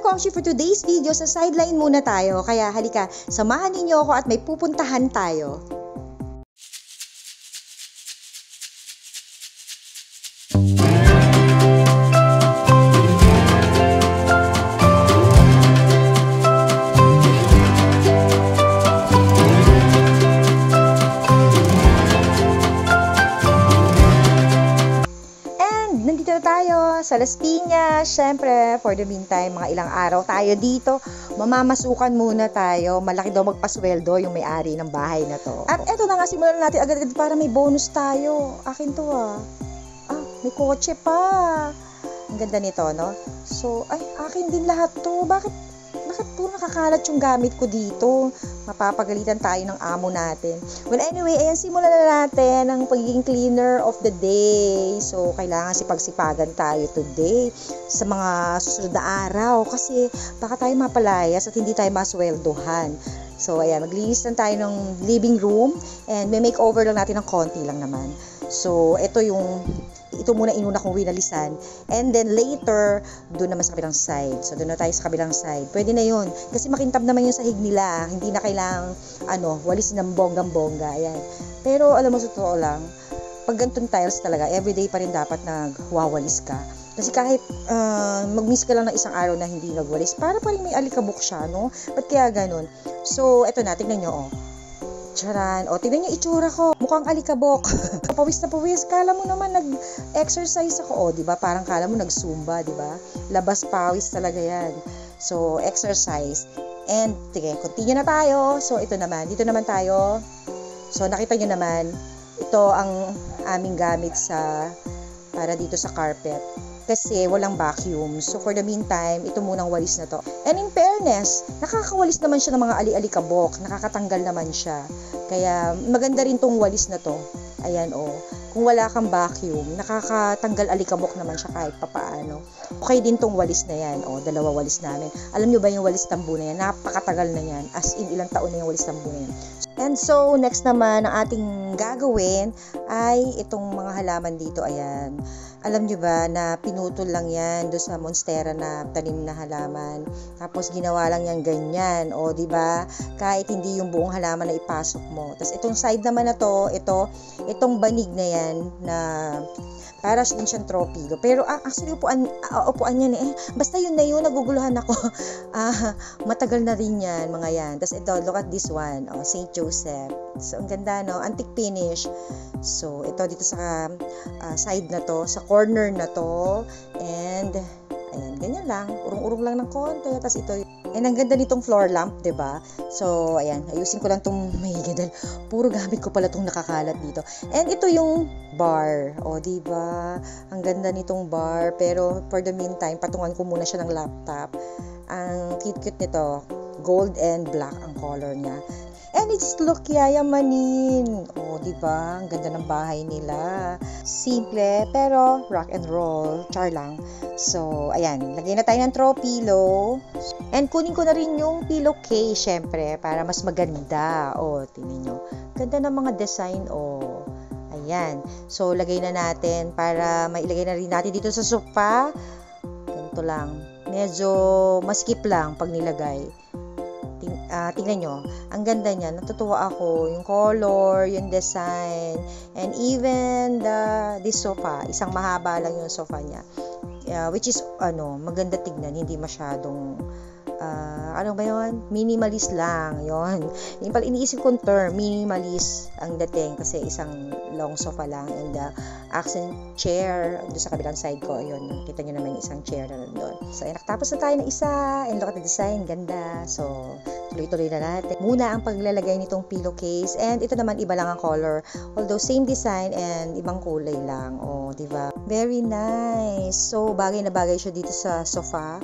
Kongshi, for today's video, sa sideline muna tayo. Kaya halika, samahan ninyo ako at may pupuntahan tayo. Sa Las Piñas, syempre, for the meantime, mga ilang araw tayo dito, mamamasukan muna tayo, malaki daw magpasweldo yung may-ari ng bahay na to. At eto na nga, simulan natin agad-agad para may bonus tayo. Akin to may kotse pa. Ang ganda nito, no? So, akin din lahat to. Bakit puro nakakalat yung gamit ko dito? Mapapagalitan tayo ng amo natin. Well, anyway, ayan, simulan na natin ang pagiging cleaner of the day. So, kailangan sipag-sipagan tayo today sa mga susunod na araw kasi baka tayo mapalayas at hindi tayo masweldohan. So, ayan, maglinis lang tayo ng living room and may makeover lang natin ng konti lang naman. So, ito muna inuna kong winalisan. And then later, doon naman sa kabilang side. So, doon na tayo sa kabilang side. Pwede na yun. Kasi makintab naman yung sahig nila. Hindi na kailangang, walisin ng bonggang-bongga. Ayan. Pero, alam mo, sa totoo lang, pag ganitong tiles talaga, everyday pa rin dapat nagwawalis ka. Kasi kahit mag-miss ka lang ng isang araw na hindi nagwalis, para pa rin may alikabok siya, no? Ba't kaya ganun? So, eto na, tignan nyo, Charan. Tignan niyo itsura ko. Mukhang alikabok. Pawis na pawis. Kala mo naman nag-exercise ako. Diba? Parang kala mo nag-zumba, diba? Labas pawis talaga yan. So, exercise. And, continue na tayo. So, ito naman. Dito naman tayo. So, nakita niyo naman, ito ang aming gamit para dito sa carpet. Kasi walang vacuum. So, for the meantime, ito munang walis na to. And in fairness, nakakawalis naman siya ng mga ali-alikabok. Nakakatanggal naman siya. Kaya, maganda rin tong walis na to. Ayan, Kung wala kang vacuum, nakakatanggal alikabok naman siya kahit papaano. Okay din tong walis na yan. Dalawa walis namin. Alam nyo ba yung walis tambo na yan? Napakatagal na yan. As in, ilang taon na yung walis tambo na yan. And so, next naman, ang ating gagawin ay itong mga halaman dito. Ayan. Alam nyo ba na pinutol lang yan doon sa monstera na tanim na halaman. Tapos ginawa lang yan ganyan. Diba? Kahit hindi yung buong halaman na ipasok mo. Tapos itong side naman na to, itong banig na yan na para din siyang tropilo. Pero actually upuan yan basta yun na yun, naguguluhan ako. Matagal na rin yan, mga yan. Tapos ito, look at this one. St. Joseph. So, ang ganda, no? Antique finish. So, ito dito sa side na to, sa corner na to. And, ayan, ganyan lang. Urong-urong lang ng konti. Tapos ito, and ang ganda nitong floor lamp, diba? So, ayan, ayusin ko lang itong mahiga dahil puro gamit ko pala itong nakakalat dito. And ito yung bar. Diba? Ang ganda nitong bar. Pero, for the meantime, patungan ko muna siya ng laptop. Ang cute-cute nito. Gold and black ang color niya. And it's look yayamanin. Diba? Ang ganda ng bahay nila. Simple, pero rock and roll. Char lang. So, ayan. Lagay na tayo ng throw pillow. And kunin ko na rin yung pillowcase, syempre, para mas maganda. Tingnan nyo. Ganda ng mga design, Ayan. So, lagay na natin para mailagay na rin natin dito sa sofa. Ganito lang. Medyo maskip lang pag nilagay. Tingnan nyo, ang ganda niya, natutuwa ako, yung color, yung design, and even this sofa, isang mahaba lang yung sofa niya, which is, maganda tignan, hindi masyadong, minimalist lang, yon. Yung pala iniisip kong term, minimalist ang dating, kasi isang long sofa lang, and accent chair, doon sa kabilang side ko, ayun, kita nyo naman isang chair na doon. So, nakatapos na tayo ng isa, and look at the design, ganda. So, tuloy-tuloy na natin. Muna ang paglalagay nitong pillowcase, and ito naman iba lang ang color, although same design and ibang kulay lang. Diba? Very nice. So, bagay na bagay siya dito sa sofa.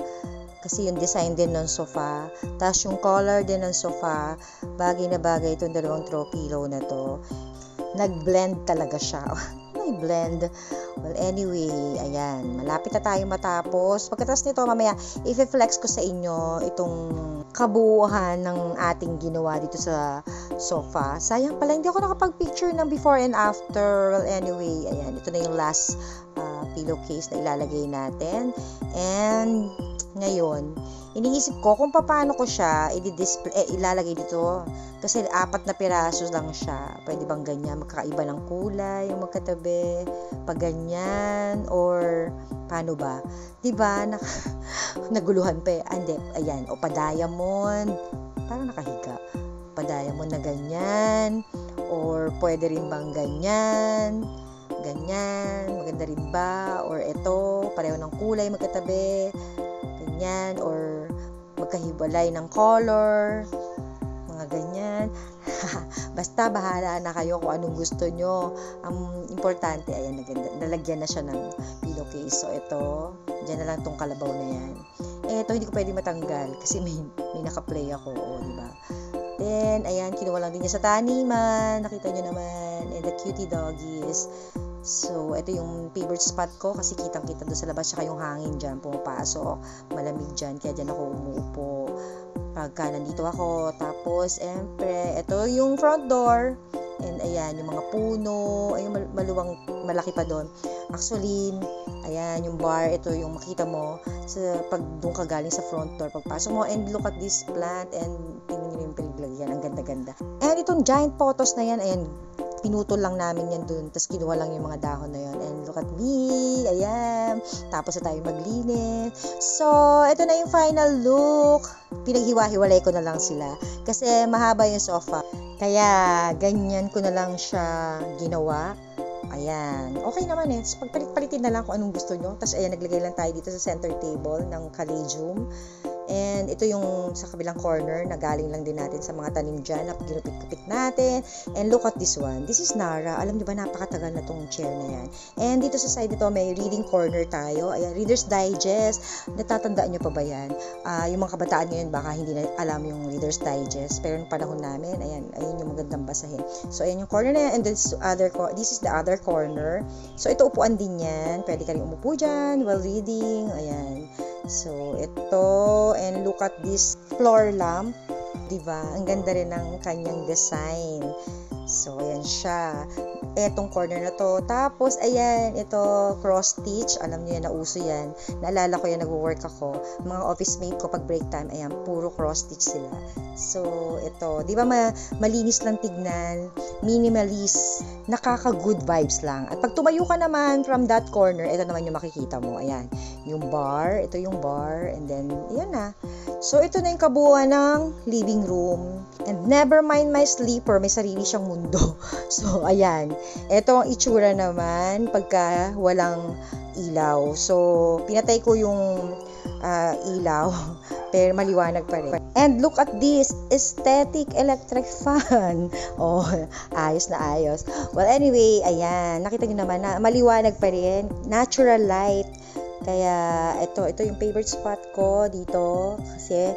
Kasi yung design din ng sofa, tapos yung color din ng sofa, bagay na bagay itong dalawang throw pillow na to. Nag-blend talaga siya. Blend. Well, anyway, ayan. Malapit na tayo matapos. Pagkatapos nito, mamaya, i-flex ko sa inyo itong kabuuhan ng ating ginawa dito sa sofa. Sayang pala, hindi ako nakapag-picture ng before and after. Well, anyway, ayan. Ito na yung last pillowcase na ilalagay natin. And Ngayon, iniisip ko kung paano ko siya ilalagay dito. Kasi 4 na piraso lang siya. Pwede bang ganyan? Magkakaiba ng kulay, yung magkatabi. Pag ganyan, or paano ba? Diba? Naguluhan pa eh. Hindi, ayan. O pa-diamond. Parang nakahiga. Pa-diamond na ganyan. Or pwede rin bang ganyan? Ganyan. Maganda rin ba? Or ito, pareho ng kulay, magkatabi. Ganyan, or magkahiwalay ng color, mga ganyan. Basta bahala na kayo kung anong gusto nyo. Ang importante, ayan, nalagyan na siya ng pillowcase. So ito, dyan na lang tong kalabaw na yan. Ito, hindi ko pwede matanggal kasi may naka-play ako, diba? Then, ayan, kinuha lang din niya sa taniman. Nakita nyo naman, and the cutie doggies. So, ito yung favorite spot ko kasi kitang-kita doon sa labas, saka yung hangin dyan pumapasok, malamig dyan, kaya dyan ako umuupo pagka nandito ako. Tapos, ito yung front door, and ayan, yung mga puno, ayun, maluwang, malaki pa doon. Actually, ayan, yung bar, ito yung makita mo pag doon ka galing sa front door, pagpasok mo, and look at this plant, and tingnan nyo yung pinaglagyan, ang ganda-ganda. And itong giant photos na yan, ayan, pinutol lang namin yan dun, tapos kinuha lang yung mga dahon na yun, and look at me, ayan, tapos na tayo maglinis. So, ito na yung final look. Pinaghiwa-hiwalay ko na lang sila kasi mahaba yung sofa, kaya ganyan ko na lang siya ginawa. Ayan, okay naman eh. So, pagpalit-palitin na lang kung anong gusto nyo. Tapos ayan, naglagay lang tayo dito sa center table ng Caladium. And ito yung sa kabilang corner na galing lang din natin sa mga tanim dyan na ginupit-kupit natin. And look at this one. This is Nara. Alam niyo ba, napakatagal na tong chair na yan. And dito sa side nito may reading corner tayo. Ayan, Reader's Digest. Natatandaan niyo pa ba yan? Yung mga kabataan ngayon baka hindi na alam yung Reader's Digest. Pero nung panahon namin, ayan yung magandang basahin. So ayan yung corner na yan. And this is the other corner. So ito upuan din yan. Pwede ka rin umupo dyan while reading. Ayan. So, ito, and look at this floor lamp, diba? Ang ganda rin ng kanyang design. So, ayan siya. Etong corner na to. Tapos, ayan, ito, cross stitch. Alam niyo yan, nauso yan. Naalala ko yan, nag-work ako. Mga office mate ko pag break time, ayan, puro cross stitch sila. So, ito, di ba malinis lang tignan, minimalist, nakaka-good vibes lang. At pag tumayo ka naman from that corner, ito naman yung makikita mo. Ayan, yung bar, ito yung bar, and then, ayan na. So, ito na yung kabuuan ng living room. And never mind my sleeper, may sarili siyang mundo. So, ayan. Ito ang itsura naman pagka walang ilaw. So, pinatay ko yung ilaw, pero maliwanag pa rin. And look at this, aesthetic electric fan. Oh, ayos na ayos. Well, anyway, ayan, nakita niyo naman na maliwanag pa rin, natural light. Kaya ito yung favorite spot ko dito kasi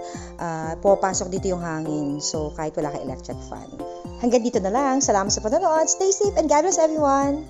pupasok dito yung hangin. So, kahit wala ka electric fan. Hanggang dito na lang. Salamat sa panonood. Stay safe and God bless everyone.